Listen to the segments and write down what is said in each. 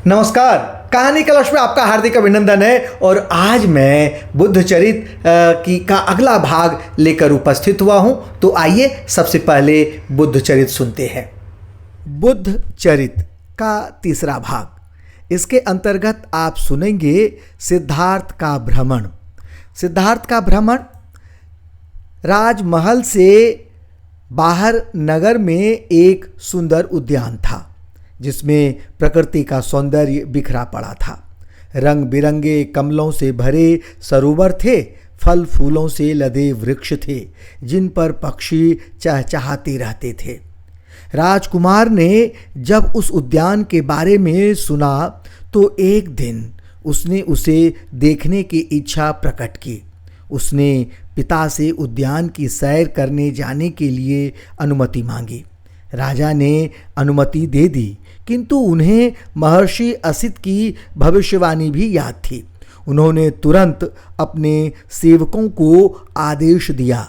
नमस्कार। कहानी कलश में आपका हार्दिक अभिनंदन है। और आज मैं बुद्ध चरित की का अगला भाग लेकर उपस्थित हुआ हूं। तो आइए सबसे पहले बुद्ध चरित सुनते हैं। बुद्ध चरित का तीसरा भाग। इसके अंतर्गत आप सुनेंगे सिद्धार्थ का भ्रमण। सिद्धार्थ का भ्रमण राजमहल से बाहर नगर में एक सुंदर उद्यान था, जिसमें प्रकृति का सौंदर्य बिखरा पड़ा था। रंग बिरंगे कमलों से भरे सरोवर थे, फल फूलों से लदे वृक्ष थे, जिन पर पक्षी चहचहाते रहते थे। राजकुमार ने जब उस उद्यान के बारे में सुना तो एक दिन उसने उसे देखने की इच्छा प्रकट की। उसने पिता से उद्यान की सैर करने जाने के लिए अनुमति मांगी। राजा ने अनुमति दे दी, किंतु उन्हें महर्षि असित की भविष्यवाणी भी याद थी। उन्होंने तुरंत अपने सेवकों को आदेश दिया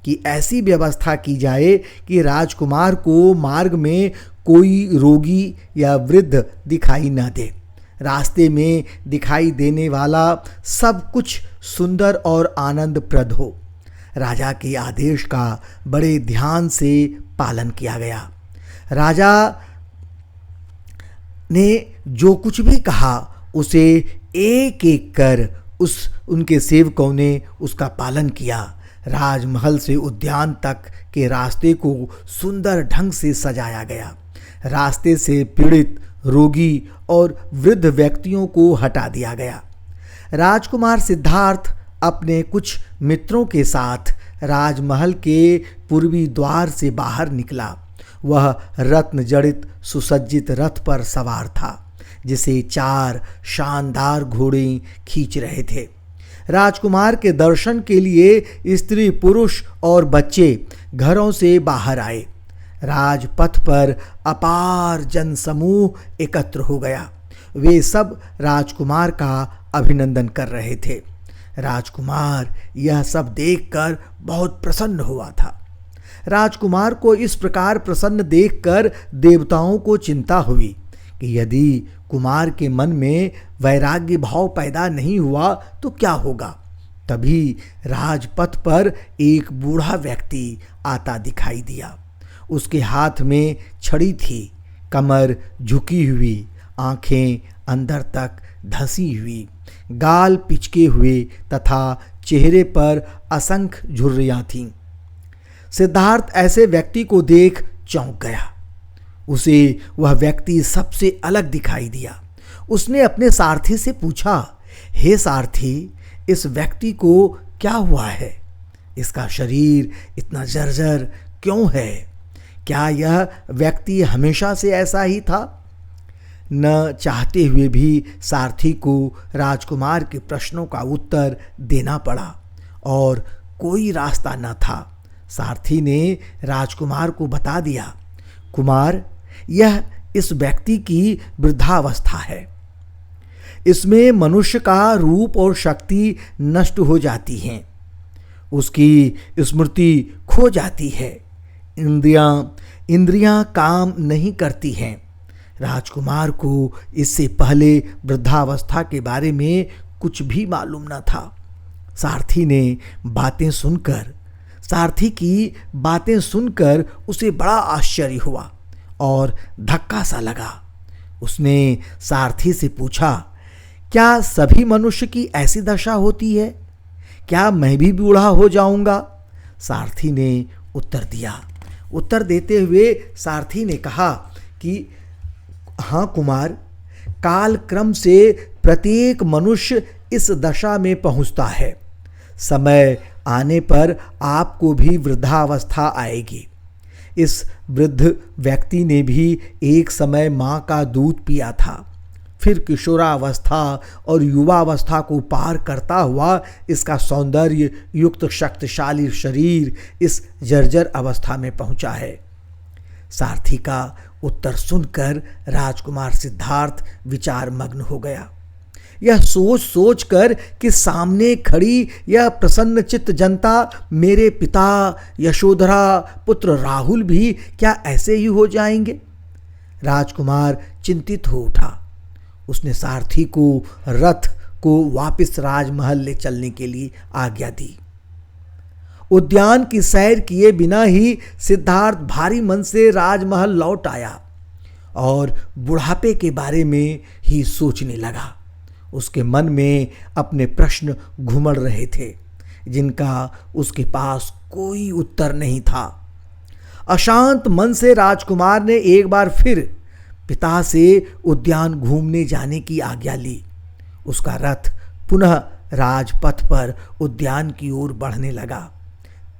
कि ऐसी व्यवस्था की जाए कि राजकुमार को मार्ग में कोई रोगी या वृद्ध दिखाई न दे। रास्ते में दिखाई देने वाला सब कुछ सुंदर और आनंदप्रद हो। राजा के आदेश का बड़े ध्यान से पालन किया गया। राजा ने जो कुछ भी कहा उसे एक एक कर उनके सेवकों ने उसका पालन किया। राजमहल से उद्यान तक के रास्ते को सुंदर ढंग से सजाया गया। रास्ते से पीड़ित, रोगी और वृद्ध व्यक्तियों को हटा दिया गया। राजकुमार सिद्धार्थ अपने कुछ मित्रों के साथ राजमहल के पूर्वी द्वार से बाहर निकला। वह रत्न जड़ित सुसज्जित रथ पर सवार था, जिसे 4 शानदार घोड़े खींच रहे थे। राजकुमार के दर्शन के लिए स्त्री, पुरुष और बच्चे घरों से बाहर आए। राजपथ पर अपार जनसमूह एकत्र हो गया। वे सब राजकुमार का अभिनंदन कर रहे थे। राजकुमार यह सब देखकर बहुत प्रसन्न हुआ था। राजकुमार को इस प्रकार प्रसन्न देखकर देवताओं को चिंता हुई कि यदि कुमार के मन में वैराग्य भाव पैदा नहीं हुआ तो क्या होगा। तभी राजपथ पर एक बूढ़ा व्यक्ति आता दिखाई दिया। उसके हाथ में छड़ी थी, कमर झुकी हुई, आंखें अंदर तक धंसी हुई, गाल पिचके हुए तथा चेहरे पर असंख्य झुर्रियां थीं। सिद्धार्थ ऐसे व्यक्ति को देख चौंक गया। उसे वह व्यक्ति सबसे अलग दिखाई दिया। उसने अपने सारथी से पूछा, हे सारथी, इस व्यक्ति को क्या हुआ है? इसका शरीर इतना जर्जर क्यों है? क्या यह व्यक्ति हमेशा से ऐसा ही था? न चाहते हुए भी सारथी को राजकुमार के प्रश्नों का उत्तर देना पड़ा और कोई रास्ता न था। सारथी ने राजकुमार को बता दिया, कुमार, यह इस व्यक्ति की वृद्धावस्था है। इसमें मनुष्य का रूप और शक्ति नष्ट हो जाती हैं। उसकी स्मृति खो जाती है। इंद्रियां काम नहीं करती हैं। राजकुमार को इससे पहले वृद्धावस्था के बारे में कुछ भी मालूम न था। सारथी की बातें सुनकर उसे बड़ा आश्चर्य हुआ और धक्का सा लगा। उसने सारथी से पूछा, क्या सभी मनुष्य की ऐसी दशा होती है? क्या मैं भी बूढ़ा हो जाऊंगा? सारथी ने उत्तर दिया। उत्तर देते हुए सारथी ने कहा कि हाँ कुमार, काल क्रम से प्रत्येक मनुष्य इस दशा में पहुंचता है। समय आने पर आपको भी वृद्धावस्था आएगी। इस वृद्ध व्यक्ति ने भी एक समय माँ का दूध पिया था, फिर किशोरावस्था और युवावस्था को पार करता हुआ इसका सौंदर्य युक्त शक्तिशाली शरीर इस जर्जर अवस्था में पहुंचा है। सारथी का उत्तर सुनकर राजकुमार सिद्धार्थ विचार मग्न हो गया। यह सोच कर कि सामने खड़ी यह प्रसन्नचित्त जनता मेरे पिता यशोधरा पुत्र राहुल भी क्या ऐसे ही हो जाएंगे? राजकुमार चिंतित हो उठा। उसने सारथी को रथ को वापस राजमहल ले चलने के लिए आज्ञा दी। उद्यान की सैर किए बिना ही सिद्धार्थ भारी मन से राजमहल लौट आया और बुढ़ापे के बारे में ही सोचने लगा। उसके मन में अपने प्रश्न घुमड़ रहे थे जिनका उसके पास कोई उत्तर नहीं था। अशांत मन से राजकुमार ने एक बार फिर पिता से उद्यान घूमने जाने की आज्ञा ली। उसका रथ पुनः राजपथ पर उद्यान की ओर बढ़ने लगा।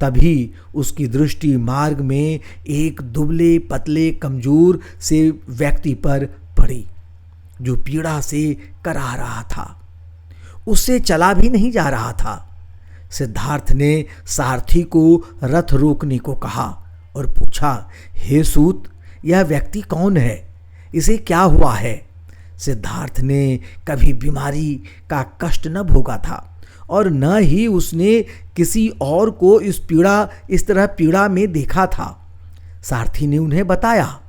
तभी उसकी दृष्टि मार्ग में एक दुबले पतले कमजोर से व्यक्ति पर पड़ी जो पीड़ा से कराह रहा था। उससे चला भी नहीं जा रहा था। सिद्धार्थ ने सारथी को रथ रोकने को कहा और पूछा, हे सूत, यह व्यक्ति कौन है? इसे क्या हुआ है? सिद्धार्थ ने कभी बीमारी का कष्ट न भोगा था और न ही उसने किसी और को इस तरह पीड़ा में देखा था। सारथी ने उन्हें बताया,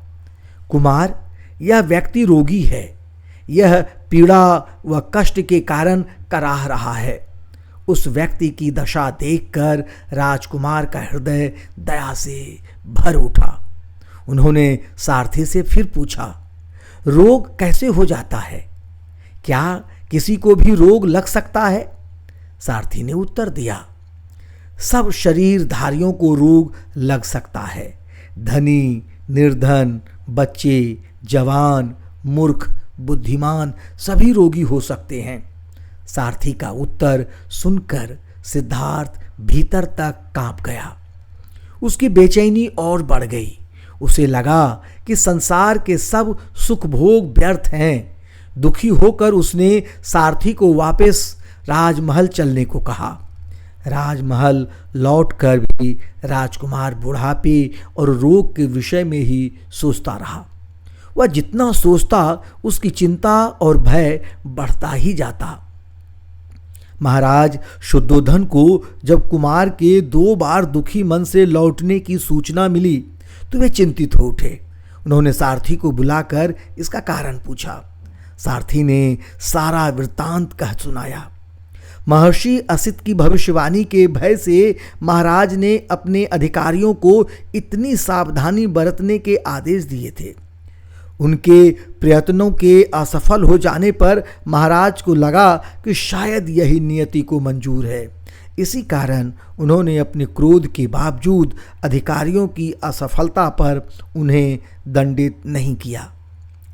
कुमार, यह व्यक्ति रोगी है। यह पीड़ा व कष्ट के कारण कराह रहा है। उस व्यक्ति की दशा देखकर राजकुमार का हृदय दया से भर उठा। उन्होंने सारथी से फिर पूछा, रोग कैसे हो जाता है? क्या किसी को भी रोग लग सकता है? सारथी ने उत्तर दिया, सब शरीरधारियों को रोग लग सकता है। धनी, निर्धन, बच्चे, जवान, मूर्ख, बुद्धिमान सभी रोगी हो सकते हैं। सारथी का उत्तर सुनकर सिद्धार्थ भीतर तक कांप गया। उसकी बेचैनी और बढ़ गई। उसे लगा कि संसार के सब सुख भोग व्यर्थ हैं। दुखी होकर उसने सारथी को वापस राजमहल चलने को कहा। राजमहल लौटकर भी राजकुमार बुढ़ापे और रोग के विषय में ही सोचता रहा। वह जितना सोचता उसकी चिंता और भय बढ़ता ही जाता। महाराज शुद्धोधन को जब कुमार के 2 बार दुखी मन से लौटने की सूचना मिली तो वे चिंतित हो उठे। उन्होंने सारथी को बुलाकर इसका कारण पूछा। सारथी ने सारा वृत्तांत कह सुनाया। महर्षि असित की भविष्यवाणी के भय से महाराज ने अपने अधिकारियों को इतनी सावधानी बरतने के आदेश दिए थे। उनके प्रयत्नों के असफल हो जाने पर महाराज को लगा कि शायद यही नियति को मंजूर है। इसी कारण उन्होंने अपने क्रोध के बावजूद अधिकारियों की असफलता पर उन्हें दंडित नहीं किया।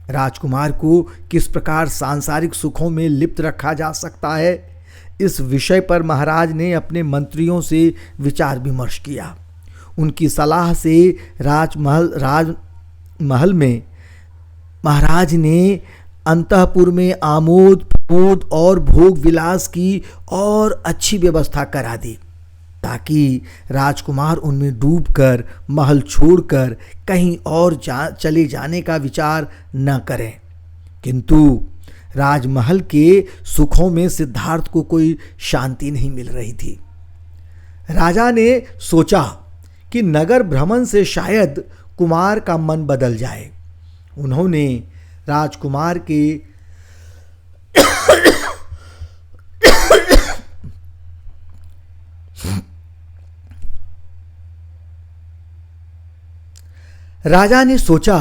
राजकुमार को किस प्रकार सांसारिक सुखों में लिप्त रखा जा सकता है, इस विषय पर महाराज ने अपने मंत्रियों से विचार विमर्श किया। उनकी सलाह से राजमहल में महाराज ने अंतःपुर में आमोद प्रमोद और भोग विलास की और अच्छी व्यवस्था करा दी ताकि राजकुमार उनमें डूबकर महल छोड़कर कहीं और चले जाने का विचार न करें। किंतु राजमहल के सुखों में सिद्धार्थ को कोई शांति नहीं मिल रही थी। राजा ने सोचा कि नगर भ्रमण से शायद कुमार का मन बदल जाए। उन्होंने राजकुमार के राजा ने सोचा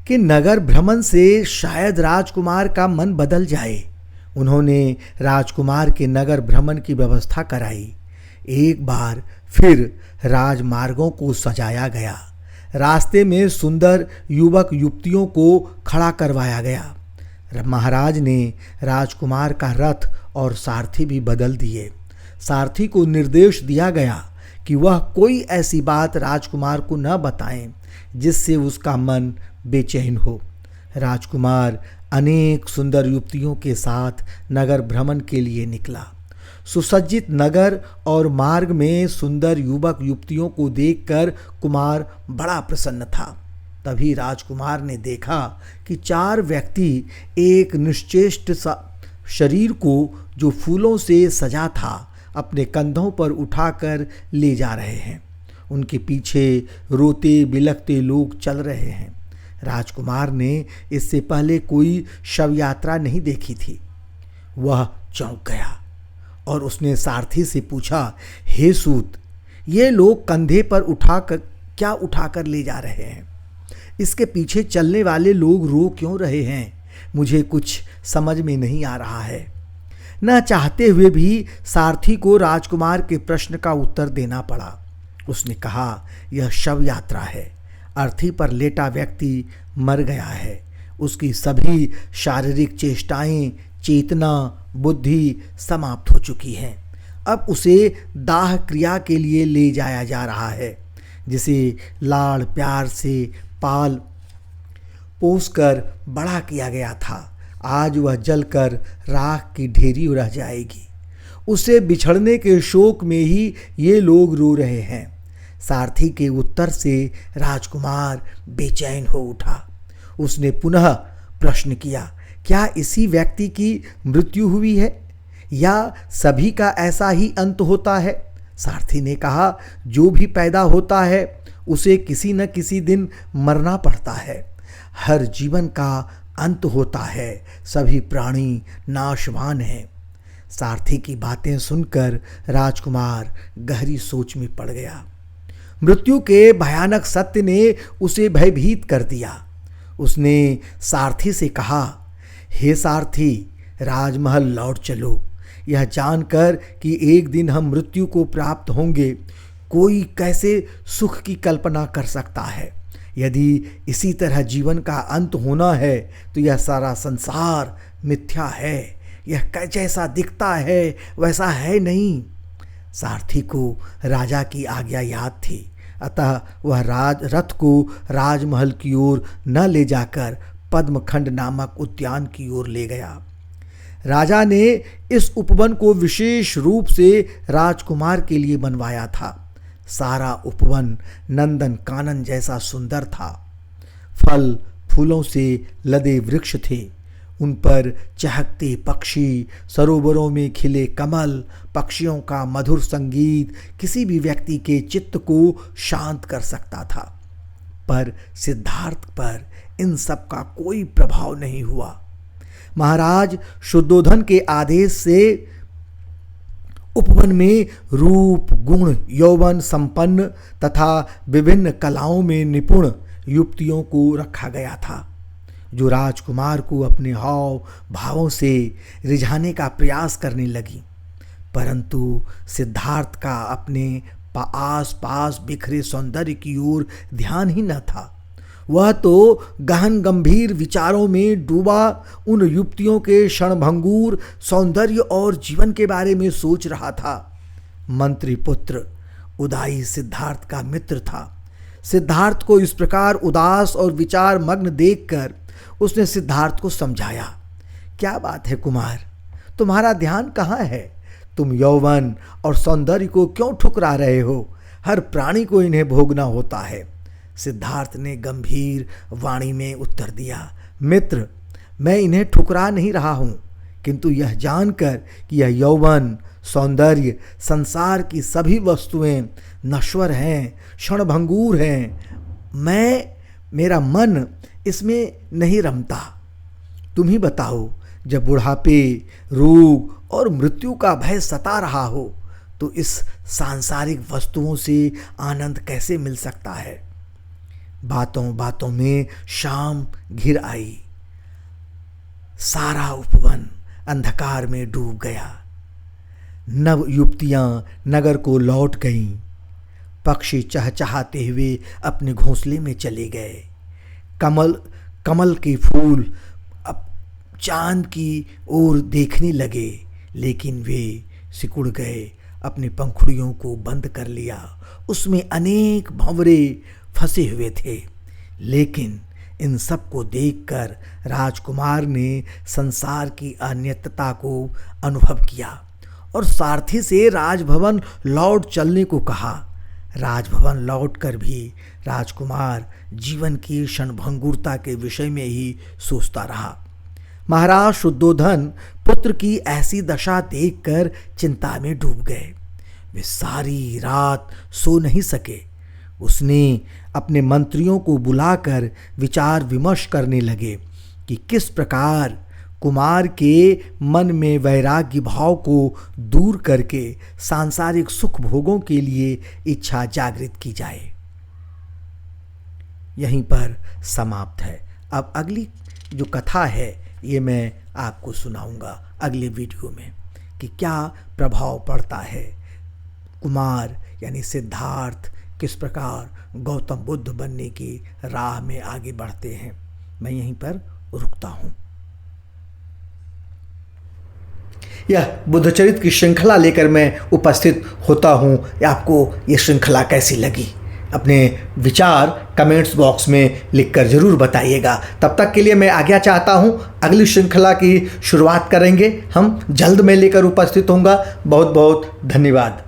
कि नगर भ्रमण से शायद राजकुमार का मन बदल जाए। उन्होंने राजकुमार के नगर भ्रमण की व्यवस्था कराई। एक बार फिर राजमार्गों को सजाया गया। रास्ते में सुंदर युवक युवतियों को खड़ा करवाया गया। महाराज ने राजकुमार का रथ और सारथी भी बदल दिए। सारथी को निर्देश दिया गया कि वह कोई ऐसी बात राजकुमार को न बताएं जिससे उसका मन बेचैन हो। राजकुमार अनेक सुंदर युवतियों के साथ नगर भ्रमण के लिए निकला। सुसज्जित नगर और मार्ग में सुंदर युवक युवतियों को देखकर कुमार बड़ा प्रसन्न था। तभी राजकुमार ने देखा कि 4 व्यक्ति एक निश्चेष्ट शरीर को जो फूलों से सजा था अपने कंधों पर उठाकर ले जा रहे हैं। उनके पीछे रोते बिलखते लोग चल रहे हैं। राजकुमार ने इससे पहले कोई शव यात्रा नहीं देखी थी। वह चौंक गया और उसने सारथी से पूछा, हे सूत, ये लोग कंधे पर उठाकर ले जा रहे हैं? इसके पीछे चलने वाले लोग रो क्यों रहे हैं? मुझे कुछ समझ में नहीं आ रहा है। न चाहते हुए भी सारथी को राजकुमार के प्रश्न का उत्तर देना पड़ा। उसने कहा, यह शव यात्रा है। अर्थी पर लेटा व्यक्ति मर गया है। उसकी सभी शारीरिक चेष्टाएं, चेतना, बुद्धि समाप्त हो चुकी हैं। अब उसे दाह क्रिया के लिए ले जाया जा रहा है, जिसे लाड़ प्यार से पाल पोस कर बड़ा किया गया था। आज वह जलकर राख की ढेरी रह जाएगी। उसे बिछड़ने के शोक में ही ये लोग रो रहे हैं। सारथी के उत्तर से राजकुमार बेचैन हो उठा। उसने पुनः प्रश्न किया, क्या इसी व्यक्ति की मृत्यु हुई है या सभी का ऐसा ही अंत होता है? सारथी ने कहा, जो भी पैदा होता है उसे किसी न किसी दिन मरना पड़ता है। हर जीवन का अंत होता है। सभी प्राणी नाशवान हैं। सारथी की बातें सुनकर राजकुमार गहरी सोच में पड़ गया। मृत्यु के भयानक सत्य ने उसे भयभीत कर दिया। उसने सारथी से कहा, हे सारथी, राजमहल लौट चलो। यह जानकर कि एक दिन हम मृत्यु को प्राप्त होंगे, कोई कैसे सुख की कल्पना कर सकता है? यदि इसी तरह जीवन का अंत होना है तो यह सारा संसार मिथ्या है। यह जैसा दिखता है वैसा है नहीं। सारथी को राजा की आज्ञा याद थी, अतः वह रथ को राजमहल की ओर न ले जाकर पद्मखंड नामक उद्यान की ओर ले गया। राजा ने इस उपवन को विशेष रूप से राजकुमार के लिए बनवाया था। सारा उपवन नंदन कानन जैसा सुंदर था। फल फूलों से लदे वृक्ष थे, उन पर चहकते पक्षी, सरोवरों में खिले कमल, पक्षियों का मधुर संगीत किसी भी व्यक्ति के चित्त को शांत कर सकता था। पर सिद्धार्थ पर इन सब का कोई प्रभाव नहीं हुआ। महाराज शुद्धोधन के आदेश से उपवन में रूप, गुण, यौवन संपन्न तथा विभिन्न कलाओं में निपुण युवतियों को रखा गया था, जो राजकुमार को अपने हाव भावों से रिझाने का प्रयास करने लगी। परंतु सिद्धार्थ का अपने आस पास बिखरे सौंदर्य की ओर ध्यान ही न था। वह तो गहन गंभीर विचारों में डूबा उन युवतियों के क्षणभंगुर सौंदर्य और जीवन के बारे में सोच रहा था। मंत्री पुत्र उदाई सिद्धार्थ का मित्र था। सिद्धार्थ को इस प्रकार उदास और विचार मग्न देखकर उसने सिद्धार्थ को समझाया, क्या बात है कुमार, तुम्हारा ध्यान कहाँ है? तुम यौवन और सौंदर्य को क्यों ठुकरा रहे हो? हर प्राणी को इन्हें भोगना होता है। सिद्धार्थ ने गंभीर वाणी में उत्तर दिया, मित्र, मैं इन्हें ठुकरा नहीं रहा हूँ, किंतु यह जानकर कि यह यौवन, सौंदर्य, संसार की सभी वस्तुएं नश्वर हैं, क्षणभंगुर हैं, मेरा मन इसमें नहीं रमता। तुम ही बताओ, जब बुढ़ापे, रोग और मृत्यु का भय सता रहा हो तो इस सांसारिक वस्तुओं से आनंद कैसे मिल सकता है? बातों बातों में शाम घिर आई। सारा उपवन अंधकार में डूब गया। नव युवतियां नगर को लौट गईं। पक्षी चहचहाते हुए अपने घोंसले में चले गए। कमल के फूल अब चांद की ओर देखने लगे, लेकिन वे सिकुड़ गए, अपनी पंखुड़ियों को बंद कर लिया। उसमें अनेक भंवरे फंसे हुए थे। लेकिन इन सब को देखकर राजकुमार ने संसार की अनित्यता को अनुभव किया और सारथी से राजभवन लौट चलने को कहा। राजभवन लौटकर भी राजकुमार जीवन की क्षणभंगुरता के विषय में ही सोचता रहा। महाराज शुद्धोधन पुत्र की ऐसी दशा देखकर चिंता में डूब गए। वे सारी रात सो नहीं सके। उसने अपने मंत्रियों को बुलाकर विचार विमर्श करने लगे कि किस प्रकार कुमार के मन में वैराग्य भाव को दूर करके सांसारिक सुख भोगों के लिए इच्छा जागृत की जाए। यहीं पर समाप्त है। अब अगली जो कथा है ये मैं आपको सुनाऊंगा अगले वीडियो में कि क्या प्रभाव पड़ता है। कुमार यानी सिद्धार्थ किस प्रकार गौतम बुद्ध बनने की राह में आगे बढ़ते हैं। मैं यहीं पर रुकता हूं। यह बुद्धचरित्र की श्रृंखला लेकर मैं उपस्थित होता हूं। आपको ये श्रृंखला कैसी लगी अपने विचार कमेंट्स बॉक्स में लिखकर ज़रूर बताइएगा। तब तक के लिए मैं आज्ञा चाहता हूं। अगली श्रृंखला की शुरुआत करेंगे हम, जल्द में लेकर उपस्थित होऊंगा। बहुत बहुत धन्यवाद।